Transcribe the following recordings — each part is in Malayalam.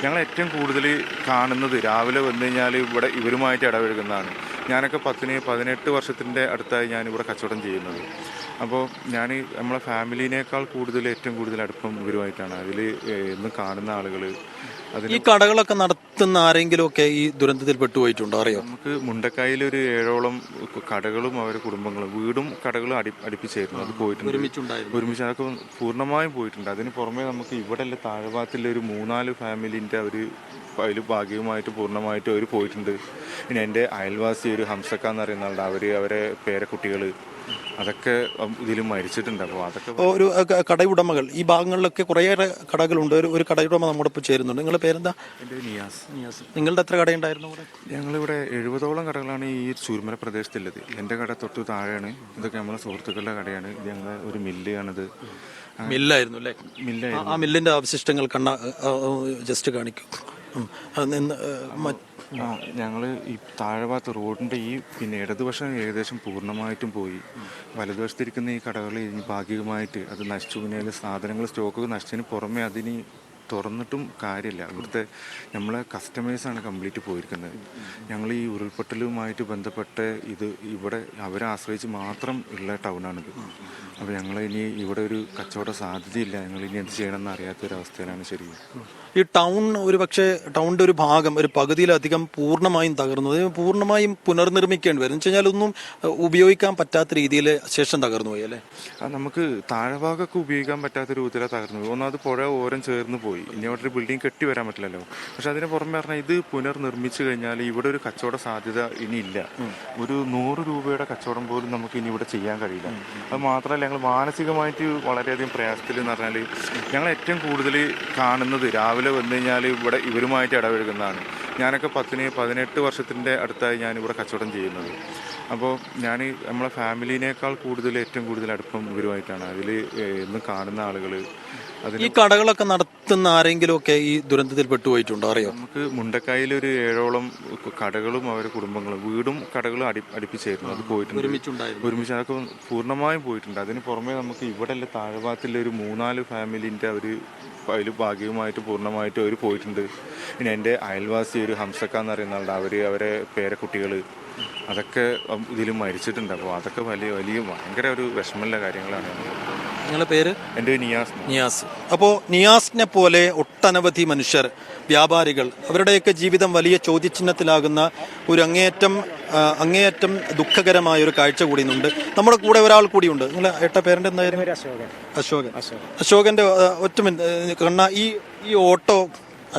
ഞങ്ങൾ ഏറ്റവും കൂടുതൽ കാണുന്നത് രാവിലെ വന്നു കഴിഞ്ഞാൽ ഇവിടെ ഇവരുമായിട്ട് ഇടപഴകുന്നതാണ്. ഞാനൊക്കെ 18 വർഷത്തിൻ്റെ അടുത്തായി ഞാനിവിടെ കച്ചവടം ചെയ്യുന്നത്. അപ്പോൾ ഞാൻ നമ്മളെ ഫാമിലിനേക്കാൾ ഏറ്റവും കൂടുതൽ അടുപ്പം ഇവരുമായിട്ടാണ്. അതിൽ ഇന്ന് കാണുന്ന ആളുകൾ ഈ കടകളൊക്കെ നടത്തുന്ന ആരെങ്കിലും ഒക്കെ ഈ ദുരന്തത്തിൽ പെട്ടുപോയിട്ടുണ്ടോ അറിയോ? നമുക്ക് മുണ്ടക്കായിൽ ഒരു 7ഓളം കടകളും അവരുടെ കുടുംബങ്ങളും വീടും കടകളും അടുപ്പിച്ചായിരുന്നു. അത് പോയിട്ടുണ്ട്, ഒരുമിച്ച് അതൊക്കെ പൂർണ്ണമായും പോയിട്ടുണ്ട്. അതിന് പുറമെ നമുക്ക് ഇവിടെ താഴ്ഭാഗത്തിലെ ഒരു 3-4 ഫാമിലിൻ്റെ അതിൽ ഭാഗ്യവുമായിട്ട് പൂർണ്ണമായിട്ടും അവർ പോയിട്ടുണ്ട്. പിന്നെ എൻ്റെ അയൽവാസി ഒരു ഹംസക്ക എന്ന് പറയുന്ന ആളുടെ അവരെ പേരക്കുട്ടികൾ അതൊക്കെ ഇതിലും മരിച്ചിട്ടുണ്ട്. അപ്പോൾ അതൊക്കെ ഒരു കടയുടമകൾ ഈ ഭാഗങ്ങളിലൊക്കെ കുറേയേറെ കടകളുണ്ട്. ഒരു കടയുടമ നമ്മുടെ ഇപ്പോൾ ചേരുന്നുണ്ട്. നിങ്ങളുടെ പേരെന്താ? എൻ്റെ നിയാസ്. നിങ്ങളുടെ എത്ര കടയുണ്ടായിരുന്നു ഇവിടെ? ഞങ്ങളിവിടെ 70ഓളം കടകളാണ് ഈ ചൂർമല പ്രദേശത്തുള്ളത്. എൻ്റെ കട തൊട്ട് താഴെയാണ്. ഇതൊക്കെ നമ്മളെ സുഹൃത്തുക്കളുടെ കടയാണ്. ഇത് ഞങ്ങളെ ഒരു മില്ലാണിത്. മില്ലായിരുന്നു അല്ലേ? മില്ലായിരുന്നു. ആ മില്ലിൻ്റെ അവശിഷ്ടങ്ങൾ ജസ്റ്റ് കാണിക്കും. ഞങ്ങൾ ഈ താഴെഭാഗത്ത് റോഡിൻ്റെ പിന്നെ ഇടതുവശം ഏകദേശം പൂർണ്ണമായിട്ടും പോയി. വലതുവശത്തിരിക്കുന്ന ഈ കടകൾ ഭാഗികമായിട്ട് അത് നശിച്ചു. പിന്നെ സാധനങ്ങൾ സ്റ്റോക്ക് നശിച്ചതിന് പുറമെ അതിന് തുറന്നിട്ടും കാര്യമില്ല. ഇവിടുത്തെ നമ്മളെ കസ്റ്റമേഴ്സാണ് കംപ്ലീറ്റ് പോയിരിക്കുന്നത്. ഞങ്ങൾ ഈ ഉരുൾപൊട്ടലുമായിട്ട് ബന്ധപ്പെട്ട് ഇവിടെ അവരെ ആശ്രയിച്ച് മാത്രം ഉള്ള ടൗണാണിത്. അപ്പോൾ ഞങ്ങൾ ഇനി ഇവിടെ ഒരു കച്ചവട സാധ്യതയില്ല. ഞങ്ങൾ ഇനി എന്ത് ചെയ്യണമെന്ന് അറിയാത്തൊരവസ്ഥയിലാണ്. ശരിക്കും ഈ ടൗണിൻ്റെ ഒരു ഭാഗം ഒരു പകുതിയിലധികം പൂർണ്ണമായും തകർന്നു. പൂർണ്ണമായും പുനർനിർമ്മിക്കേണ്ടി വരും. എന്ന് വെച്ചാൽ ഒന്നും ഉപയോഗിക്കാൻ പറ്റാത്ത രീതിയിൽ ശേഷം തകർന്നു പോയി അല്ലേ? നമുക്ക് താഴെഭാഗമൊക്കെ ഉപയോഗിക്കാൻ പറ്റാത്ത രൂപത്തിലാണ് തകർന്നു പോയി. ഒന്നാമത് പുഴ ഓരം ചേർന്ന് പോയി. ഇനി അവിടെ ഒരു ബിൽഡിംഗ് കെട്ടി വരാൻ പറ്റില്ലല്ലോ. പക്ഷെ അതിന് പുറമെ പറഞ്ഞാൽ ഇത് പുനർനിർമ്മിച്ചു കഴിഞ്ഞാൽ ഇവിടെ ഒരു കച്ചവട സാധ്യത ഇനിയില്ല. ഒരു 100 രൂപയുടെ കച്ചവടം പോലും നമുക്ക് ഇനി ഇവിടെ ചെയ്യാൻ കഴിയില്ല. അത് മാത്രമല്ല ഞങ്ങൾ മാനസികമായിട്ട് വളരെയധികം പ്രയാസത്തിൽ എന്ന് പറഞ്ഞാൽ ഞങ്ങൾ ഏറ്റവും കൂടുതൽ കാണുന്നത് രാവിലെ വന്നു കഴിഞ്ഞാൽ ഇവിടെ ഇവരുമായിട്ട് ഇടപഴകുന്നതാണ്. ഞാനൊക്കെ 18 വർഷത്തിൻ്റെ അടുത്തായി ഞാനിവിടെ കച്ചവടം ചെയ്യുന്നത്. അപ്പോൾ ഞാൻ നമ്മളെ ഫാമിലിനേക്കാൾ ഏറ്റവും കൂടുതൽ അടുപ്പം ഇവരുമായിട്ടാണ്. അതിൽ ഇന്ന് കാണുന്ന ആളുകൾ ഈ കടകളൊക്കെ നടത്തുന്ന ആരെങ്കിലും ഒക്കെ ഈ ദുരന്തത്തിൽ പെട്ടുപോയിട്ടുണ്ടോ അറിയോ? നമുക്ക് മുണ്ടക്കായിൽ ഒരു 7ഓളം കടകളും അവരുടെ കുടുംബങ്ങളും വീടും കടകളും അടുപ്പിച്ചായിരുന്നു. അത് പോയിട്ടുണ്ട്, ഒരുമിച്ച് അതൊക്കെ പൂർണ്ണമായും പോയിട്ടുണ്ട്. അതിന് പുറമെ നമുക്ക് ഇവിടെ താഴ്ഭാഗത്തിലെ ഒരു 3-4 ഫാമിലിൻ്റെ അതിൽ ഭാഗ്യവുമായിട്ട് പൂർണ്ണമായിട്ടും അവർ പോയിട്ടുണ്ട്. പിന്നെ എൻ്റെ അയൽവാസി ഒരു ഹംസക്ക എന്ന് പറയുന്ന ആളുടെ അവരെ പേരക്കുട്ടികൾ അതൊക്കെ ഇതിലും മരിച്ചിട്ടുണ്ട്. അപ്പോൾ അതൊക്കെ വലിയ ഭയങ്കര ഒരു വിഷമമുള്ള കാര്യങ്ങളാണ്. നിങ്ങളുടെ പേര്? എൻ്റെ നിയാസ്. അപ്പോൾ നിയാസിനെ പോലെ ഒട്ടനവധി മനുഷ്യർ, വ്യാപാരികൾ, അവരുടെയൊക്കെ ജീവിതം വലിയ ചോദ്യചിഹ്നത്തിലാകുന്ന ഒരു അങ്ങേയറ്റം ദുഃഖകരമായ ഒരു കാഴ്ച കൂടിയുണ്ട്. നമ്മുടെ കൂടെ ഒരാൾ കൂടിയുണ്ട്. നിങ്ങളെ ഏട്ട പേരൻ്റെ എന്തായിരുന്നു? അശോകൻ്റെ ഒറ്റ കണ്ണ ഈ ഓട്ടോ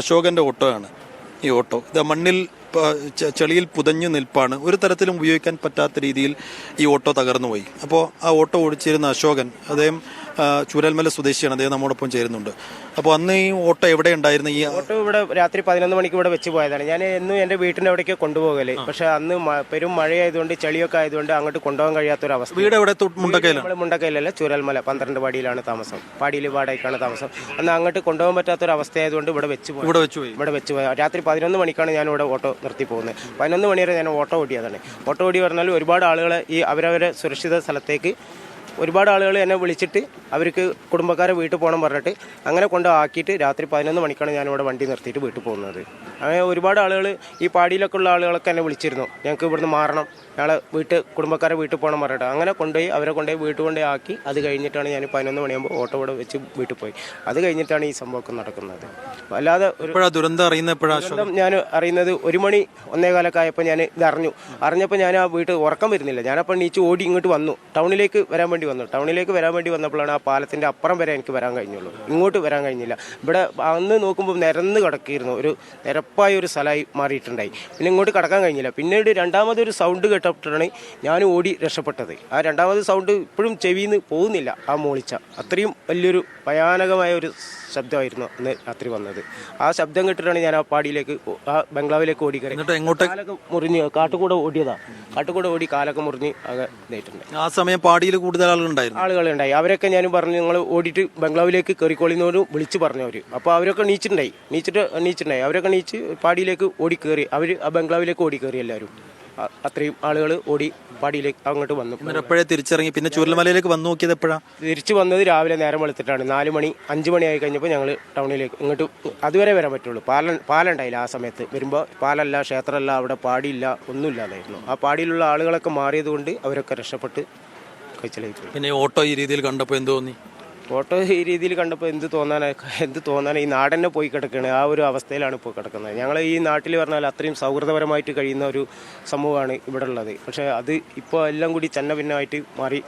അശോകൻ്റെ ഓട്ടോ ആണ്. ഈ ഓട്ടോ ഇത് മണ്ണിൽ ചെളിയിൽ പുതഞ്ഞു നിൽപ്പാണ്. ഒരു തരത്തിലും ഉപയോഗിക്കാൻ പറ്റാത്ത രീതിയിൽ ഈ ഓട്ടോ തകർന്നു പോയി. അപ്പോൾ ആ ഓട്ടോ ഓടിച്ചിരുന്ന അശോകൻ, അദ്ദേഹം ചൂരൽമല സ്വദേശിയാണ്. അദ്ദേഹം നമ്മോടൊപ്പം ചേരുന്നുണ്ട്. അപ്പോൾ അന്ന് ഈ ഓട്ടോ എവിടെ ഉണ്ടായിരുന്നു? ഈ ഓട്ടോ ഇവിടെ രാത്രി 11 മണിക്ക് ഇവിടെ വെച്ച് പോയതാണ്. ഞാൻ എന്നും എൻ്റെ വീട്ടിൻ്റെ അവിടേക്ക് കൊണ്ടുപോകല്. പക്ഷെ അന്ന് പെരും മഴയായതുകൊണ്ട് ചളിയൊക്കെ ആയതുകൊണ്ട് അങ്ങോട്ട് കൊണ്ടുപോകാൻ കഴിയാത്തൊരവസ്ഥ. വീട് എവിടെ? മുണ്ടക്കയിലാണ്. മുണ്ടക്കയിലല്ല, ചൂരൽമല 12 പാടിയിലാണ് താമസം. പാടിയിൽ വാടകയ്ക്കാണ് താമസം. അന്ന് അങ്ങോട്ട് കൊണ്ടുപോകാൻ പറ്റാത്തൊരവസ്ഥയായതുകൊണ്ട് ഇവിടെ വെച്ച് പോയി. രാത്രി 11 മണിക്കാണ് ഞാൻ ഇവിടെ ഓട്ടോ നിർത്തി പോകുന്നത്. 11 മണി വരെ ഞാൻ ഓട്ടോ ഓടിയതാണ്. ഓട്ടോ ഓടി പറഞ്ഞാൽ ഒരുപാട് ആളുകളെ ഈ അവരവരെ സുരക്ഷിത സ്ഥലത്തേക്ക് ഒരുപാട് ആളുകൾ എന്നെ വിളിച്ചിട്ട് അവർക്ക് കുടുംബക്കാരെ വീട്ടിൽ പോകണം പറഞ്ഞിട്ട് അങ്ങനെ കൊണ്ടാക്കിയിട്ട് രാത്രി 11 മണിക്കാണ് ഞാനിവിടെ വണ്ടി നിർത്തിയിട്ട് വീട്ടിൽ പോകുന്നത്. അങ്ങനെ ഒരുപാട് ആളുകൾ ഈ പാടിയിലൊക്കെ ഉള്ള ആളുകളൊക്കെ എന്നെ വിളിച്ചിരുന്നു, ഞങ്ങൾക്ക് ഇവിടുന്ന് മാറണം, ഞങ്ങളെ കുടുംബക്കാരെ വീട്ടിൽ പോകണം പറഞ്ഞിട്ട് അങ്ങനെ അവരെ കൊണ്ടുപോയി വീട്ടിൽ കൊണ്ടുപോയി ആക്കി. അത് കഴിഞ്ഞിട്ടാണ് ഞാൻ 11 മണിയാകുമ്പോൾ ഓട്ടോ ഇവിടെ വെച്ച് വീട്ടിൽ പോയി. അത് കഴിഞ്ഞിട്ടാണ് ഈ സംഭവമൊക്കെ നടക്കുന്നത്. അല്ലാതെ ദുരന്തം ഞാൻ അറിയുന്നത് 1 മണി 1:15 ആയപ്പോൾ ഞാൻ ഇത് അറിഞ്ഞപ്പോൾ ഞാൻ ആ വീട്ടിൽ ഉറക്കം വരുന്നില്ല. ഞാനപ്പോൾ നീച്ച് ഓടി ഇങ്ങോട്ട് വന്നു, ടൗണിലേക്ക് വരാൻ വേണ്ടി വന്നപ്പോഴാണ് ആ പാലത്തിൻ്റെ അപ്പുറം വരെ എനിക്ക് വരാൻ കഴിഞ്ഞുള്ളൂ. ഇങ്ങോട്ട് വരാൻ കഴിഞ്ഞില്ല. ഇവിടെ അന്ന് നോക്കുമ്പോൾ നിരന്ന് കിടക്കിയിരുന്നു, ഒരു നിരപ്പായ ഒരു സ്ഥലമായി മാറിയിട്ടുണ്ടായി. പിന്നെ ഇങ്ങോട്ട് കടക്കാൻ കഴിഞ്ഞില്ല. പിന്നീട് രണ്ടാമതൊരു സൗണ്ട് കേട്ടപ്പോഴാണ് ഞാൻ ഓടി രക്ഷപ്പെട്ടത്. ആ രണ്ടാമത് സൗണ്ട് ഇപ്പോഴും ചെവിയിൽ നിന്ന് പോകുന്നില്ല. ആ മോളിച്ച അത്രയും വലിയൊരു ഭയാനകമായ ഒരു ശബ്ദമായിരുന്നു അന്ന് രാത്രി വന്നത്. ആ ശബ്ദം കേട്ടിട്ടാണ് ഞാൻ ആ പാടിയിലേക്ക് ആ ബംഗ്ലാവിലേക്ക് ഓടിക്കറി. കാലൊക്കെ മുറിഞ്ഞ് കാട്ടുകൂടെ ഓടി കാലൊക്കെ മുറിഞ്ഞ് ഇതായിട്ടുണ്ട്. ആ സമയം പാടിയിൽ കൂടുതൽ ആളുകളുണ്ടായി. അവരൊക്കെ ഞാൻ പറഞ്ഞു നിങ്ങൾ ഓടിയിട്ട് ബംഗ്ലാവിലേക്ക് കയറിക്കോളിന്നവരും വിളിച്ച് പറഞ്ഞു അവർ. അപ്പോൾ അവരൊക്കെ നീച്ചിട്ടുണ്ടായി. അവരൊക്കെ നീച്ച് പാടിയിലേക്ക് ഓടി കയറി. അവർ ആ ബംഗ്ലാവിലേക്ക് ഓടി കയറി എല്ലാവരും. അത്രയും ആളുകൾ ഓടി പാടിയിലേക്ക് അങ്ങോട്ട് വന്നു. എന്നിട്ട് എപ്പോഴേ തിരിച്ചിറങ്ങി പിന്നെ ചൂരൽമലയിലേക്ക് വന്നു നോക്കിയത് എപ്പോഴാണ്? തിരിച്ചു വന്നത് രാവിലെ നേരം വെളുത്തിട്ടാണ്. 4 മണി 5 മണി ആയി കഴിഞ്ഞപ്പോൾ ഞങ്ങൾ ടൗണിലേക്ക് ഇങ്ങോട്ട് അതുവരെ വരാൻ പറ്റുള്ളൂ. പാലുണ്ടായില്ല ആ സമയത്ത് വരുമ്പോൾ. പാലല്ല, ക്ഷേത്രമല്ല, അവിടെ പാടിയില്ല, ഒന്നുമില്ലാതായിരുന്നു. ആ പാടിയിലുള്ള ആളുകളൊക്കെ മാറിയത് കൊണ്ട് അവരൊക്കെ രക്ഷപ്പെട്ട് കഴിച്ചിലേക്ക്. പിന്നെ ഓട്ടോ ഈ രീതിയിൽ കണ്ടപ്പോൾ എന്ത് തോന്നി? ഫോട്ടോ ഈ രീതിയിൽ കണ്ടപ്പോൾ എന്ത് തോന്നാനാണ്, ഈ നാടന്നെ പോയി കിടക്കുകയാണ്. ആ ഒരു അവസ്ഥയിലാണ് ഇപ്പോൾ കിടക്കുന്നത്. ഞങ്ങൾ ഈ നാട്ടിൽ പറഞ്ഞാൽ അത്രയും സൗഹൃദപരമായിട്ട് കഴിയുന്ന ഒരു സമൂഹമാണ് ഇവിടെ ഉള്ളത്. പക്ഷേ അത് ഇപ്പോൾ എല്ലാം കൂടി ഭിന്നമായിട്ട് മാറി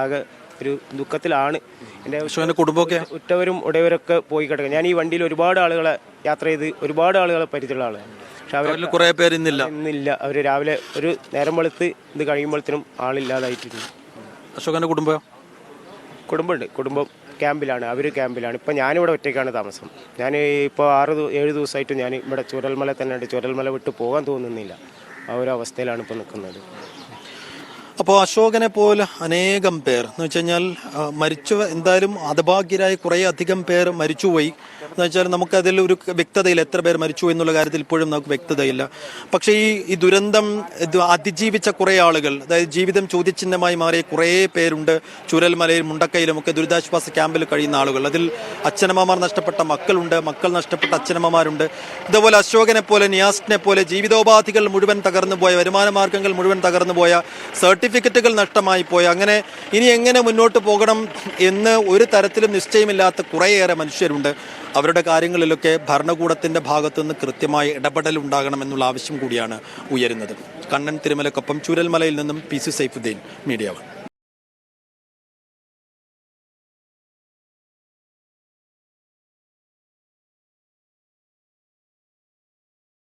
ആകെ ഒരു ദുഃഖത്തിലാണ്. എൻ്റെ കുടുംബമൊക്കെ ഉറ്റവരും ഉടയവരൊക്കെ പോയി കിടക്കുക. ഞാൻ ഈ വണ്ടിയിൽ ഒരുപാട് ആളുകളെ യാത്ര ചെയ്ത് ഒരുപാട് ആളുകളെ പരിചയമുള്ള ആളാണ്. പക്ഷെ അവർ കുറേ പേര് ഇന്നില്ല. അവർ രാവിലെ ഒരു നേരം വെളുത്ത് ഇത് കഴിയുമ്പോഴത്തേനും ആളില്ലാതായിട്ടുണ്ട്. അശോകൻ്റെ കുടുംബമുണ്ട്. കുടുംബം ക്യാമ്പിലാണ്, അവർ ക്യാമ്പിലാണ്. ഇപ്പം ഞാനിവിടെ ഒറ്റയ്ക്കാണ് താമസം. ഞാൻ ഇപ്പോൾ 6-7 ദിവസമായിട്ട് ഞാൻ ഇവിടെ ചൂരൽമല തന്നെ ഉണ്ട്. ചൂരൽമല വിട്ട് പോകാൻ തോന്നുന്നില്ല. ആ ഒരു അവസ്ഥയിലാണ് ഇപ്പോൾ നിൽക്കുന്നത്. അപ്പോൾ അശോകനെ പോലെ അനേകം പേർ എന്ന് വെച്ച് കഴിഞ്ഞാൽ മരിച്ചു, എന്തായാലും ഹതഭാഗ്യരായ കുറേ അധികം പേർ മരിച്ചുപോയി എന്ന് വെച്ചാൽ നമുക്കതിൽ ഒരു വ്യക്തതയില്ല. എത്ര പേർ മരിച്ചു എന്നുള്ള കാര്യത്തിൽ ഇപ്പോഴും നമുക്ക് വ്യക്തതയില്ല. പക്ഷേ ഈ ദുരന്തം അതിജീവിച്ച കുറേ ആളുകൾ, അതായത് ജീവിതം ചോദ്യചിഹ്നമായി മാറിയ കുറേ പേരുണ്ട്. ചൂരൽമലയിലും മുണ്ടക്കയിലും ഒക്കെ ദുരിതാശ്വാസ ക്യാമ്പിൽ കഴിയുന്ന ആളുകൾ. അതിൽ അച്ഛനമ്മമാർ നഷ്ടപ്പെട്ട മക്കളുണ്ട്, മക്കൾ നഷ്ടപ്പെട്ട അച്ഛനമ്മമാരുണ്ട്. ഇതുപോലെ അശോകനെ പോലെ, നിയാസിനെ പോലെ ജീവിതോപാധികൾ മുഴുവൻ തകർന്നു പോയ, വരുമാന മാർഗങ്ങൾ മുഴുവൻ തകർന്നു പോയ, സർട്ടിഫിക്കറ്റുകൾ നഷ്ടമായി പോയ, അങ്ങനെ ഇനി എങ്ങനെ മുന്നോട്ട് പോകണം എന്ന് ഒരു തരത്തിലും നിശ്ചയമില്ലാത്ത കുറേയേറെ മനുഷ്യരുണ്ട്. അവരുടെ കാര്യങ്ങളിലൊക്കെ ഭരണകൂടത്തിൻ്റെ ഭാഗത്തുനിന്ന് കൃത്യമായ ഇടപെടൽ ഉണ്ടാകണമെന്നുള്ള ആവശ്യം കൂടിയാണ് ഉയരുന്നത്. കണ്ണൻ തിരുമലക്കൊപ്പം ചൂരൽമലയിൽ നിന്നും PC സൈഫുദ്ദീൻ, മീഡിയ 1.